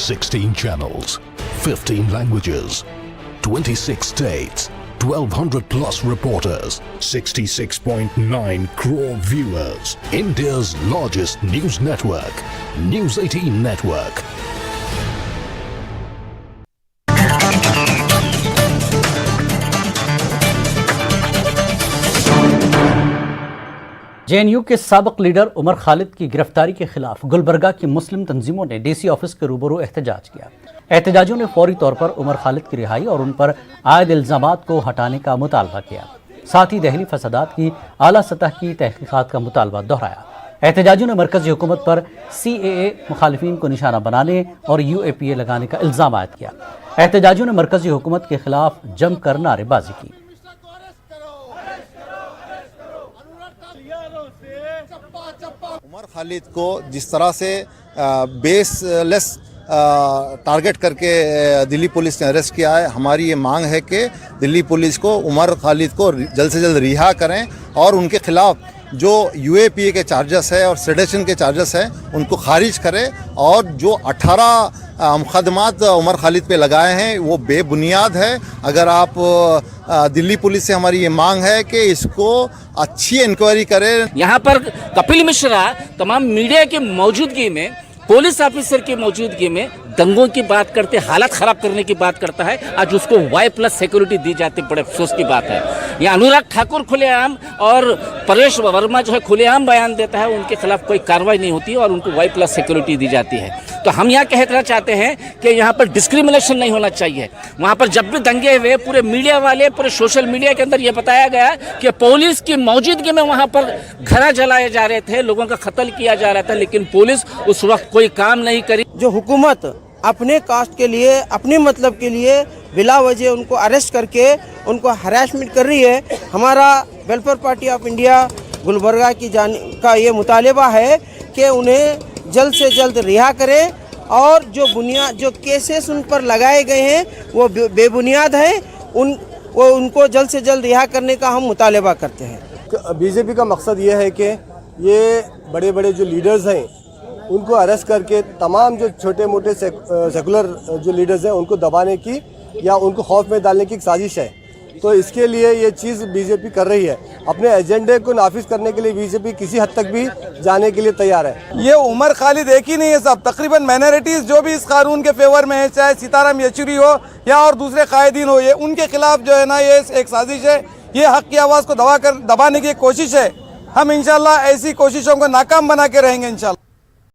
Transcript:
16 channels, 15 languages, 26 states, 1200 plus reporters, 66.9 crore viewers. India's largest news network, News 18 Network. JNU के साबिक leader Umar Khalid की गिरफ्तारी के खिलाफ गुलबर्गा की मुस्लिम तंजीमों ने DC ऑफिस के रूबरू एहतजाज किया। एहतजाजियों ने फौरी तौर पर उमर खालिद की रिहाई और उन पर आयद इल्जामात को हटाने का मुतालबा किया। साथ ही दहली फसादात की आला सतह की तहकीकात का मुतालबा दोहराया। एहतजाजियों ने मरकजी हुकूमत पर CAA मुखालिफिन को निशाना बनाने और UAPA लगाने का इल्जाम आयद किया। एहतजाजियों ने मरकजी हुकूमत के खिलाफ जमकर नारेबाजी की। उमर खालिद को जिस तरह से बेसलेस टारगेट करके दिल्ली पुलिस ने अरेस्ट किया है, हमारी ये मांग है कि दिल्ली पुलिस को उमर खालिद को जल्द से जल्द रिहा करें और उनके खिलाफ जो UAPA के चार्जेस है और सेडेशन के चार्जेस हैं उनको खारिज करें और जो 18 मुकदमात उमर खालिद पे लगाए हैं वो बेबुनियाद है। अगर आप दिल्ली पुलिस से हमारी ये मांग है कि इसको अच्छी इंक्वायरी करें। यहाँ पर कपिल मिश्रा तमाम मीडिया की मौजूदगी में, पुलिस ऑफिसर की मौजूदगी में दंगों की बात करते, हालत खराब करने की बात करता है। आज उसको Y+ सिक्योरिटी दी जाती, बड़े अफसोस की बात है। ये अनुराग ठाकुर खुलेआम और परेश वर्मा जो है खुलेआम बयान देता है, उनके खिलाफ कोई कार्रवाई नहीं होती और उनको Y+ सिक्योरिटी दी जाती है। तो हम यहाँ कहना चाहते हैं कि यहाँ पर डिस्क्रिमिनेशन नहीं होना चाहिए। वहाँ पर जब भी दंगे हुए, पूरे मीडिया वाले, पूरे सोशल मीडिया के अंदर ये बताया गया कि पुलिस की मौजूदगी में वहाँ पर घर जलाए जा रहे थे, लोगों का कत्ल किया जा रहा था, लेकिन पुलिस उस वक्त कोई काम नहीं करी। जो हुकूमत अपने कास्ट के लिए, अपने मतलब के लिए बिला वजह उनको अरेस्ट करके उनको हरासमेंट कर रही है। हमारा welfare party of India Gulbarga की का ये मुतालबा है कि उन्हें जल्द से जल्द रिहा करें और जो केसेस उन पर लगाए गए हैं वो बेबुनियाद हैं, उनको जल्द से जल्द रिहा करने का हम मुतालबा करते हैं। बीजेपी का मकसद ये है कि ये बड़े बड़े जो लीडर्स हैं उनको अरेस्ट करके तमाम जो छोटे मोटे सेकुलर जो लीडर्स हैं उनको दबाने की या उनको खौफ में डालने की एक साजिश है। तो इसके लिए ये चीज़ बीजेपी कर रही है। अपने एजेंडे को नाफिज करने के लिए बीजेपी किसी हद तक भी जाने के लिए तैयार है। ये उमर खालिद एक ही नहीं है, सब तकरीबन माइनॉरिटीज़ जो भी इस कानून के फेवर में है, चाहे सीताराम येचुरी हो या और दूसरे कायदीन हो, ये उनके खिलाफ जो है ना ये एक साजिश है। ये हक की आवाज़ को दबाने की कोशिश है। हम इंशाल्लाह ऐसी कोशिशों को नाकाम बना के रहेंगे इंशाल्लाह।